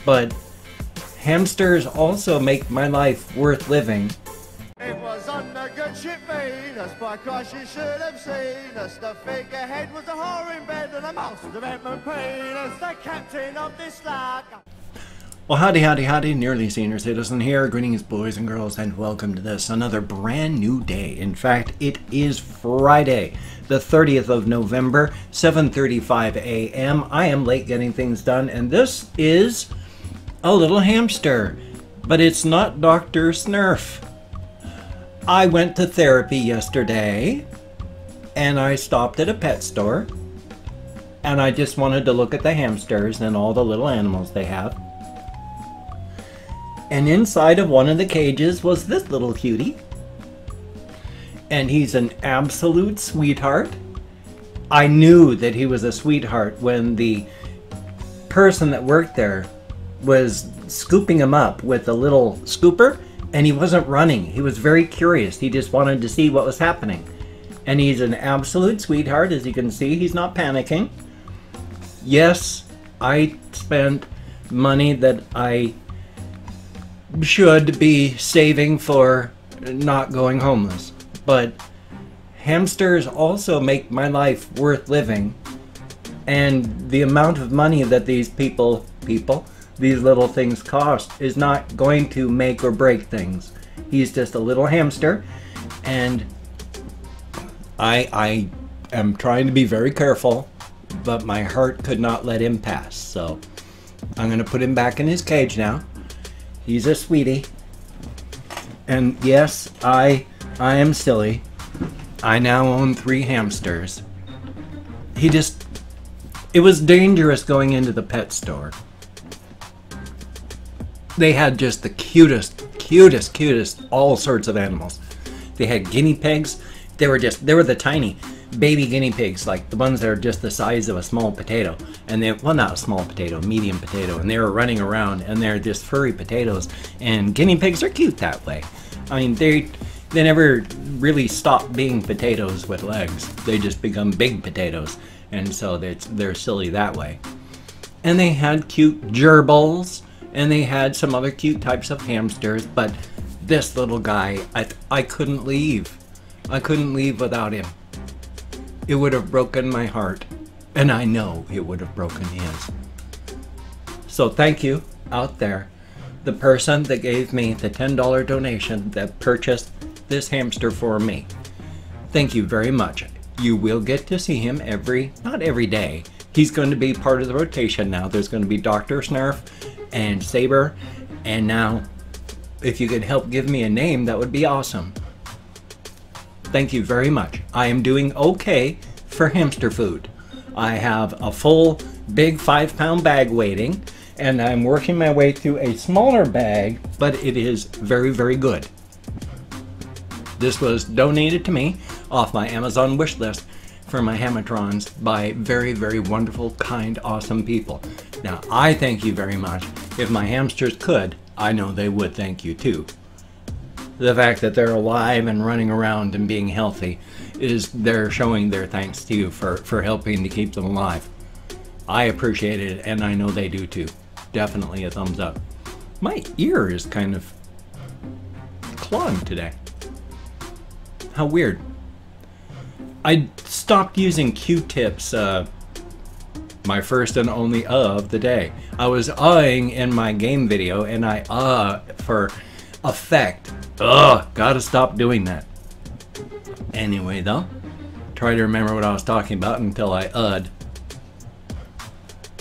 but hamsters also make my life worth living. It was on the good ship Venus, by Christ you should have seen us. The figurehead was a whore in bed and a mouse with a Edmund Penis, the captain of this lark. Well, howdy, howdy, howdy, nearly senior citizen here. Greetings, boys and girls, and welcome to this, another brand new day. In fact, it is Friday, the 30th of November, 7:35 a.m. I am late getting things done, and this is a little hamster, but it's not Dr. Snurf. I went to therapy yesterday, and I stopped at a pet store, and I just wanted to look at the hamsters and all the little animals they have. And inside of one of the cages was this little cutie. And he's an absolute sweetheart. I knew that he was a sweetheart when the person that worked there was scooping him up with a little scooper, and he wasn't running. He was very curious. He just wanted to see what was happening. And he's an absolute sweetheart. As you can see, he's not panicking. Yes, I spent money that I should be saving for not going homeless, but hamsters also make my life worth living, and the amount of money that these these little things cost is not going to make or break things. He's just a little hamster, and I am trying to be very careful, but my heart could not let him pass, so I'm going to put him back in his cage now. He's a sweetie. And yes, I am silly. I now own 3 hamsters. It was dangerous going into the pet store. They had just the cutest, all sorts of animals. They had guinea pigs. They were the tiny baby guinea pigs, like the ones that are just the size of a small potato. And well, not a small potato, medium potato. And they were running around, and they're just furry potatoes. And guinea pigs are cute that way. I mean, they never really stop being potatoes with legs. They just become big potatoes. And so they're silly that way. And they had cute gerbils, and they had some other cute types of hamsters. But this little guy, I couldn't leave. I couldn't leave without him. It would have broken my heart, and I know it would have broken his. So thank you out there, the person that gave me the $10 donation that purchased this hamster for me. Thank you very much. You will get to see him not every day. He's going to be part of the rotation now. There's going to be Dr. Snurf and Saber, and now if you could help give me a name, that would be awesome. Thank you very much. I am doing okay for hamster food. I have a full big 5-pound bag waiting, and I'm working my way through a smaller bag, but it is very, very good. This was donated to me off my Amazon wish list for my hamatrons by very, very wonderful, kind, awesome people. Now, I thank you very much. If my hamsters could, I know they would thank you too. The fact that they're alive and running around and being healthy they're showing their thanks to you for helping to keep them alive. I appreciate it, and I know they do too. Definitely a thumbs up. My ear is kind of clogged today. How weird. I stopped using Q-tips my first and only of the day. I was in my game video, and I for effect. Gotta stop doing that. Anyway, though, try to remember what I was talking about until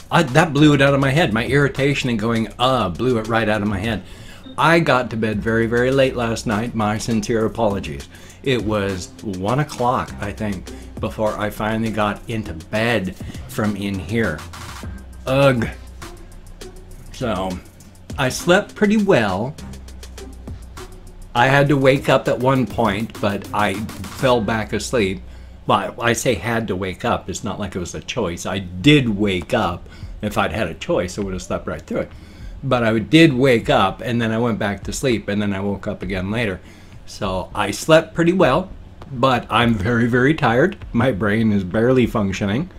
that blew it out of my head. My irritation and going blew it right out of my head. I got to bed very, very late last night. My sincere apologies. It was 1 o'clock, I think, before I finally got into bed from in here. Ugh. So, I slept pretty well. I had to wake up at one point, but I fell back asleep. Well, I say had to wake up. It's not like it was a choice. I did wake up. If I'd had a choice, I would have slept right through it. But I did wake up, and then I went back to sleep, and then I woke up again later. So I slept pretty well, but I'm very, very tired. My brain is barely functioning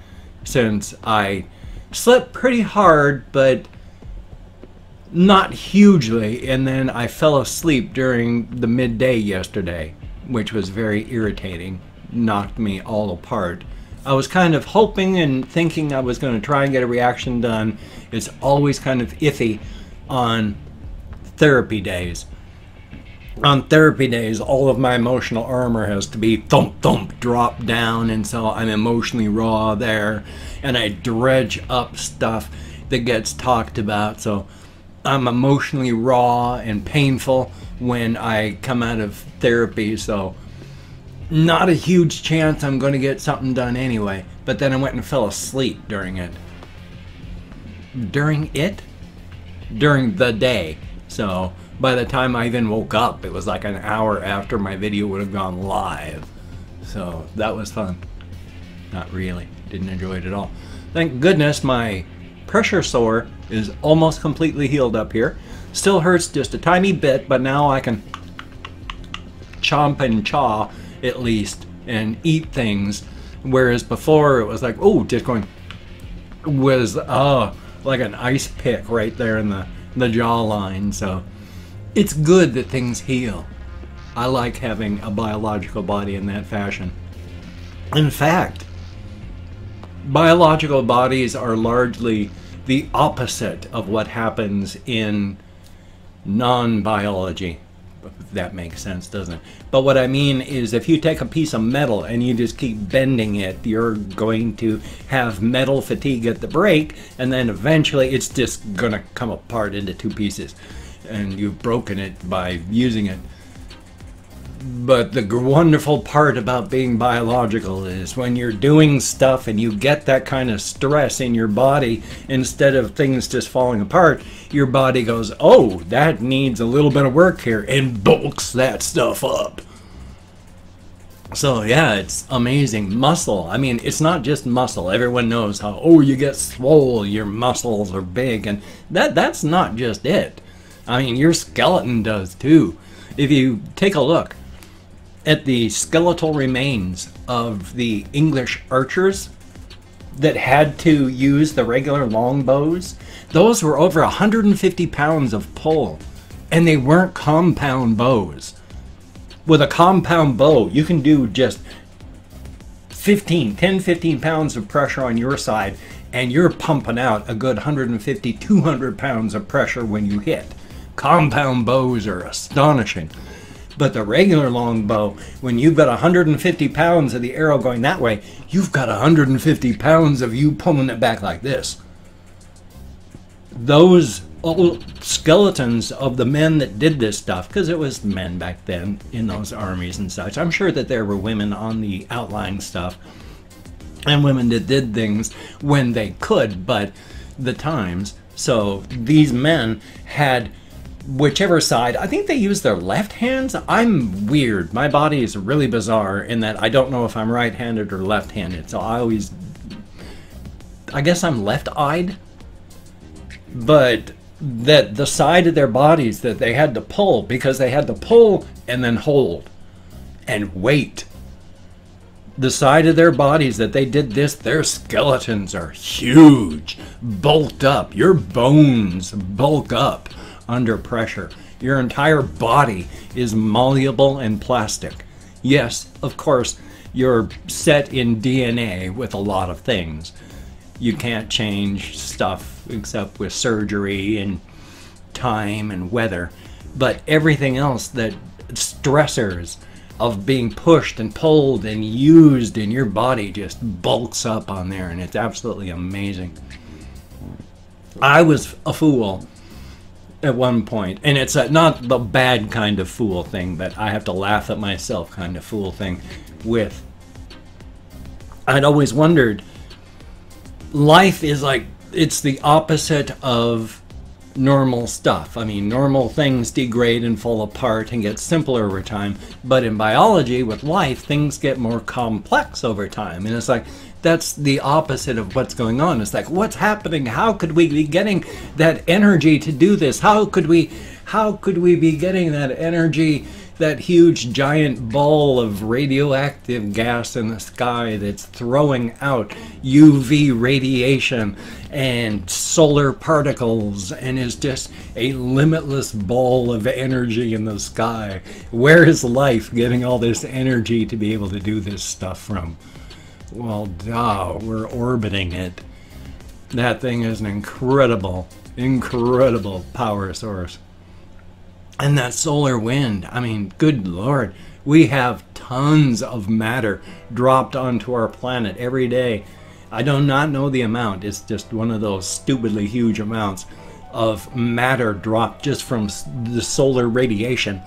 since I slept pretty hard, but Not hugely, and then I fell asleep during the midday yesterday, which was very irritating. Knocked me all apart. I was kind of hoping and thinking I was going to try and get a reaction done. It's always kind of iffy on therapy days. On therapy days, all of my emotional armor has to be thump thump dropped down, and so I'm emotionally raw there, and I dredge up stuff that gets talked about, so I'm emotionally raw and painful when I come out of therapy, so not a huge chance I'm going to get something done anyway. But then I went and fell asleep during it. During the day. So by the time I even woke up, it was like an hour after my video would have gone live. So that was fun. Not really. Didn't enjoy it at all. Thank goodness my pressure sore is almost completely healed up here. Still hurts just a tiny bit, but now I can chomp and chaw at least and eat things, whereas before it was like, oh, just going, was like an ice pick right there in the jawline. So it's good that things heal. I like having a biological body in that fashion. In fact, biological bodies are largely the opposite of what happens in non-biology. That makes sense, doesn't it? But what I mean is, if you take a piece of metal and you just keep bending it, you're going to have metal fatigue at the break, and then eventually it's just gonna come apart into two pieces, and you've broken it by using it. But the wonderful part about being biological is when you're doing stuff and you get that kind of stress in your body, instead of things just falling apart, your body goes, oh, that needs a little bit of work here, and bulks that stuff up. So yeah, it's amazing. Muscle, I mean, it's not just muscle. Everyone knows how, oh, you get swole, your muscles are big, and that's not just it. I mean, your skeleton does too. If you take a look at the skeletal remains of the English archers that had to use the regular longbows, those were over 150 pounds of pull, and they weren't compound bows. With a compound bow, you can do just 10-15 pounds of pressure on your side, and you're pumping out a good 150-200 pounds of pressure when you hit. Compound bows are astonishing. But the regular longbow, when you've got 150 pounds of the arrow going that way, you've got 150 pounds of you pulling it back like this. Those old skeletons of the men that did this stuff, because it was men back then in those armies and such. I'm sure that there were women on the outlying stuff, and women that did things when they could, but the times. So these men had whichever side, I think they use their left hands. I'm weird. My body is really bizarre in that I don't know if I'm right-handed or left-handed. So I guess I'm left-eyed. But that the side of their bodies that they had to pull, because they had to pull and then hold and wait. The side of their bodies that they did this, their skeletons are huge, bulked up. Your bones bulk up under pressure. Your entire body is malleable and plastic. Yes, of course, you're set in DNA with a lot of things. You can't change stuff except with surgery and time and weather. But everything else, that stressors of being pushed and pulled and used in your body, just bulks up on there, and it's absolutely amazing. I was a fool at one point, and it's not the bad kind of fool thing, but I have to laugh at myself kind of fool thing with, I'd always wondered, life is like, it's the opposite of normal stuff. I mean, normal things degrade and fall apart and get simpler over time, but in biology, with life, things get more complex over time, and it's like, that's the opposite of what's going on. It's like, what's happening? How could we be getting that energy to do this? How could we be getting that energy that huge giant ball of radioactive gas in the sky that's throwing out UV radiation and solar particles and is just a limitless ball of energy in the sky. Where is life getting all this energy to be able to do this stuff from? Well, duh, we're orbiting it. That thing is an incredible, incredible power source. And that solar wind, I mean, good Lord, we have tons of matter dropped onto our planet every day. I do not know the amount. It's just one of those stupidly huge amounts of matter dropped just from the solar radiation.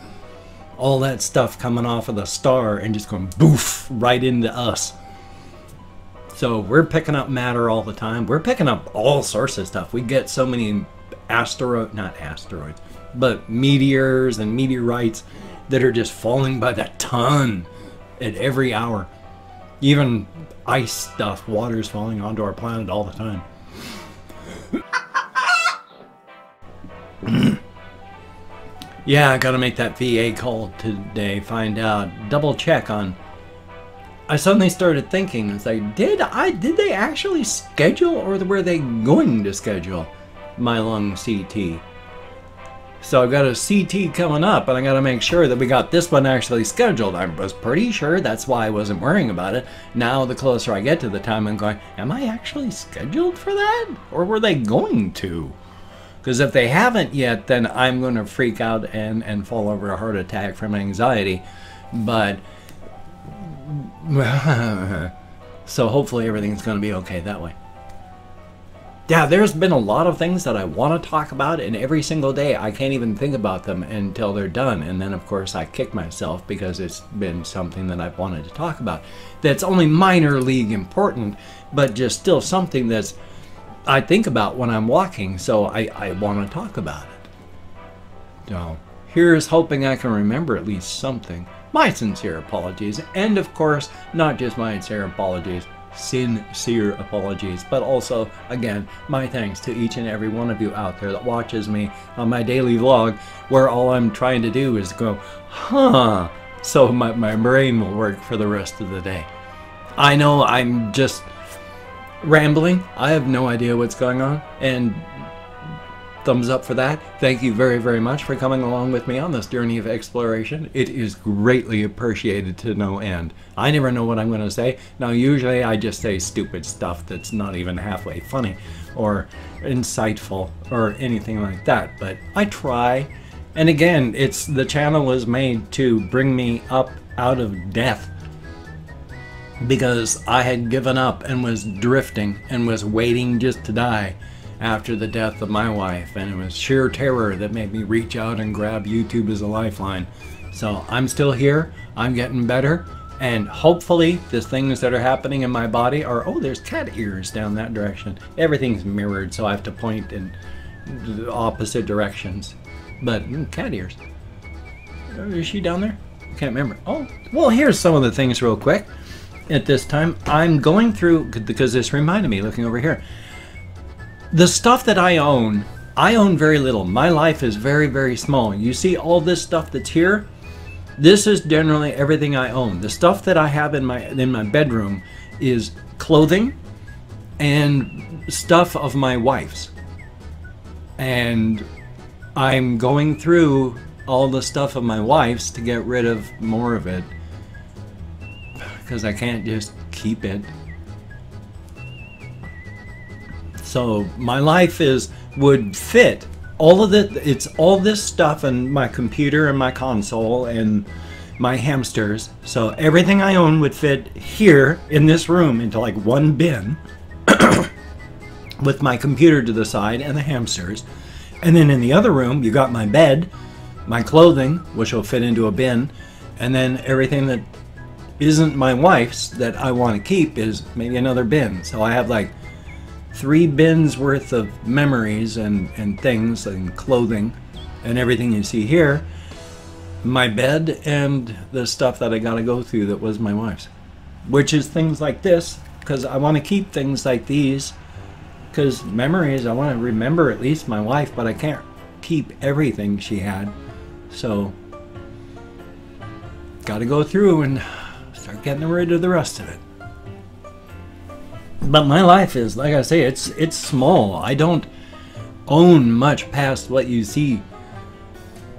All that stuff coming off of the star and just going boof right into us. So we're picking up matter all the time. We're picking up all sorts of stuff. We get so many but meteors and meteorites that are just falling by the ton at every hour. Even ice stuff, water's falling onto our planet all the time. Yeah, I gotta make that VA call today, find out, double check on. I suddenly started thinking, it's like, did they actually schedule, or were they going to schedule my lung CT? So I've got a CT coming up, and I got to make sure that we got this one actually scheduled. I was pretty sure, that's why I wasn't worrying about it. Now, the closer I get to the time, I'm going, am I actually scheduled for that? Or were they going to? Because if they haven't yet, then I'm going to freak out and fall over a heart attack from anxiety. But, so hopefully everything's going to be okay that way. Yeah, there's been a lot of things that I want to talk about, and every single day I can't even think about them until they're done. And then, of course, I kick myself because it's been something that I've wanted to talk about. That's only minor league important, but just still something that's I think about when I'm walking, so I want to talk about it. So here's hoping I can remember at least something. My sincere apologies, and of course, not just my sincere apologies, sincere apologies, but also, again, my thanks to each and every one of you out there that watches me on my daily vlog, where all I'm trying to do is go, huh, so my brain will work for the rest of the day. I know I'm just rambling. I have no idea what's going on, and thumbs up for that. Thank you very, very much for coming along with me on this journey of exploration. It is greatly appreciated to no end. I never know what I'm going to say. Now, usually I just say stupid stuff that's not even halfway funny or insightful or anything like that, but I try. And again, the channel was made to bring me up out of death, because I had given up and was drifting and was waiting just to die after the death of my wife, and it was sheer terror that made me reach out and grab YouTube as a lifeline. So I'm still here, I'm getting better, and hopefully the things that are happening in my body are, oh, there's cat ears down that direction. Everything's mirrored, so I have to point in the opposite directions. But cat ears. Is she down there? I can't remember. Oh, well, here's some of the things real quick. At this time, I'm going through, because this reminded me, looking over here, the stuff that I own very little. My life is very, very small. You see all this stuff that's here? This is generally everything I own. The stuff that I have in my bedroom is clothing and stuff of my wife's. And I'm going through all the stuff of my wife's to get rid of more of it, because I can't just keep it. So my life would fit all of it. It's all this stuff and my computer and my console and my hamsters. So everything I own would fit here in this room into like one bin with my computer to the side and the hamsters. And then in the other room, you got my bed, my clothing, which will fit into a bin, and then everything that isn't my wife's that I want to keep is maybe another bin. So I have like 3 bins worth of memories and things and clothing and everything you see here, my bed, and the stuff that I got to go through that was my wife's, which is things like this, because I want to keep things like these, because memories, I want to remember at least my wife, but I can't keep everything she had. So got to go through and start getting rid of the rest of it. But my life is, like I say, it's small. I don't own much past what you see.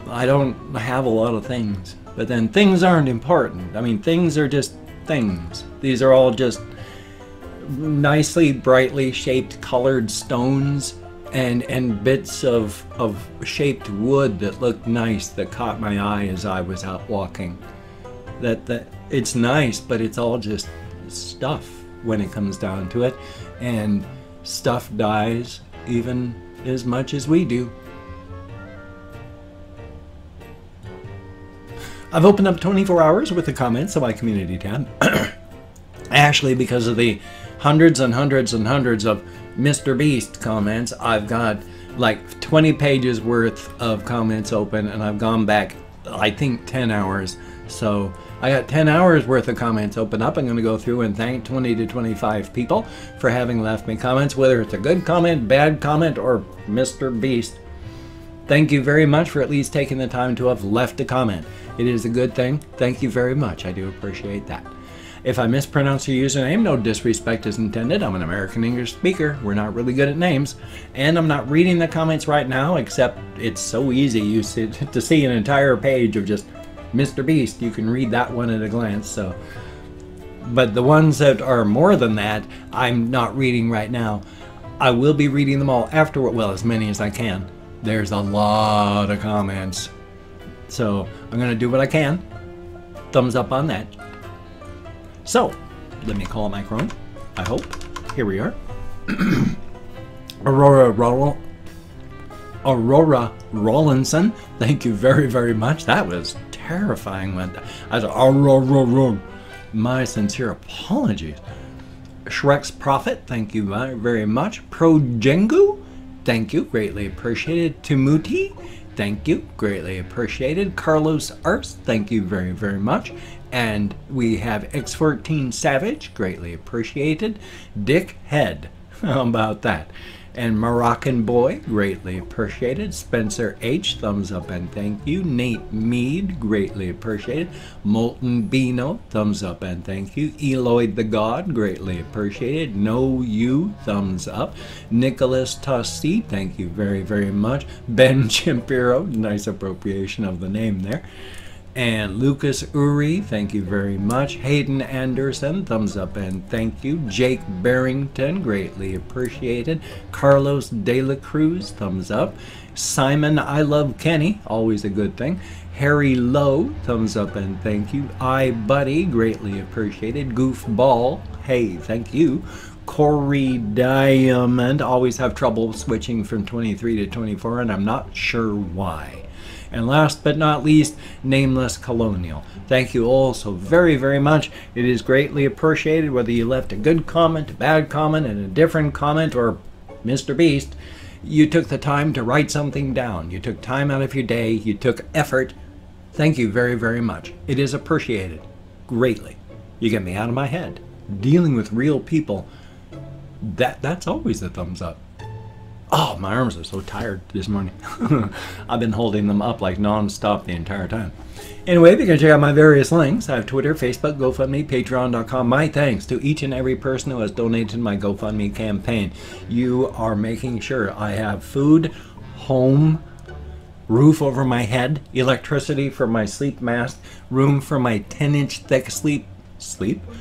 I don't have a lot of things. But then things aren't important. I mean, things are just things. These are all just nicely, brightly shaped, colored stones and bits of shaped wood that looked nice, that caught my eye as I was out walking. That it's nice, but it's all just stuff when it comes down to it. And stuff dies even as much as we do. I've opened up 24 hours with the comments on my community tab. Actually, because of the hundreds and hundreds and hundreds of Mr. Beast comments, I've got like 20 pages worth of comments open, and I've gone back, I think, 10 hours. So I got 10 hours worth of comments open up. I'm going to go through and thank 20 to 25 people for having left me comments, whether it's a good comment, bad comment, or Mr. Beast. Thank you very much for at least taking the time to have left a comment. It is a good thing. Thank you very much. I do appreciate that. If I mispronounce your username, no disrespect is intended. I'm an American English speaker. We're not really good at names. And I'm not reading the comments right now, except it's so easy to see an entire page of just Mr. Beast. You can read that one at a glance. So, but the ones that are more than that, I'm not reading right now. I will be reading them all afterward. Well, as many as I can. There's a lot of comments. So I'm going to do what I can. Thumbs up on that. So, let me call my Chrome. I hope. Here we are. Aurora Rollinson. Thank you very, very much. That was terrifying. I was Aurora. My sincere apologies. Shrek's Prophet. Thank you very much. Projengu. Thank you. Greatly appreciated. Timuti. Thank you. Greatly appreciated. Carlos Ars. Thank you very, very much. And we have X14 Savage. Greatly appreciated. Dick Head. How about that? And Moroccan Boy. Greatly appreciated. Spencer H. Thumbs up and thank you. Nate Mead. Greatly appreciated. Molten Beano. Thumbs up and thank you. Eloyd the God. Greatly appreciated. No You. Thumbs up. Nicholas Tusty. Thank you very, very much. Ben Chimpiro. Nice appropriation of the name there. And Lucas Uri, thank you very much. Hayden Anderson, thumbs up and thank you. Jake Barrington, greatly appreciated. Carlos De La Cruz, thumbs up. Simon I Love Kenny, always a good thing. Harry Lowe, thumbs up and thank you. iBuddy, greatly appreciated. Goofball, hey, thank you. Corey Diamond, always have trouble switching from 23 to 24, and I'm not sure why. And last but not least, Nameless Colonial. Thank you all so very, very much. It is greatly appreciated whether you left a good comment, a bad comment, and a different comment, or Mr. Beast. You took the time to write something down. You took time out of your day. You took effort. Thank you very, very much. It is appreciated greatly. You get me out of my head. Dealing with real people, that's always a thumbs up. Oh, my arms are so tired this morning. I've been holding them up like non-stop the entire time. Anyway, if you can check out my various links, I have Twitter, Facebook, GoFundMe, Patreon.com. My thanks to each and every person who has donated to my GoFundMe campaign. You are making sure I have food, home, roof over my head, electricity for my sleep mask, room for my 10-inch thick sleep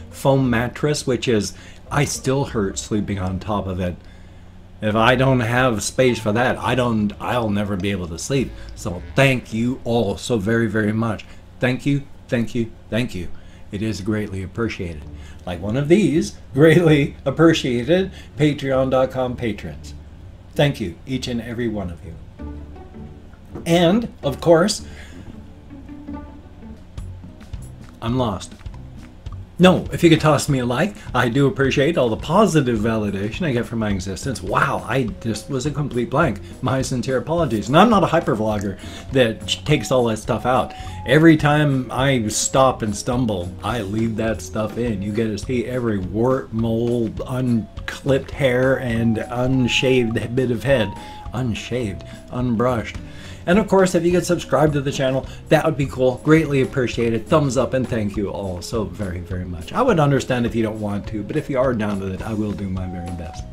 foam mattress, which is, I still hurt sleeping on top of it. If I don't have space for that, I'll never be able to sleep. So thank you all so very, very much. Thank you, thank you, thank you. It is greatly appreciated. Like one of these, greatly appreciated Patreon.com patrons. Thank you, each and every one of you. And, of course, I'm lost. No, if you could toss me a like, I do appreciate all the positive validation I get from my existence. Wow, I just was a complete blank. My sincere apologies. And I'm not a hypervlogger that takes all that stuff out. Every time I stop and stumble, I leave that stuff in. You get to see every wart, mole, unclipped hair, and unshaved bit of head. Unshaved, unbrushed. And of course, if you could subscribe to the channel, that would be cool. Greatly appreciated. Thumbs up, and thank you all so very, very much. I would understand if you don't want to, but if you are down with it, I will do my very best.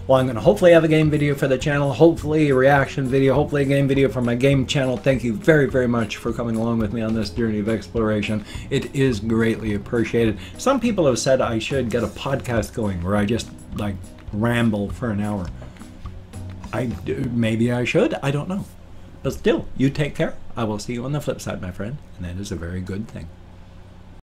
Well, I'm going to hopefully have a game video for the channel, hopefully a reaction video, hopefully a game video for my game channel. Thank you very, very much for coming along with me on this journey of exploration. It is greatly appreciated. Some people have said I should get a podcast going where I just like ramble for an hour. Maybe I should, I don't know. But still, you take care. I will see you on the flip side, my friend, and that is a very good thing.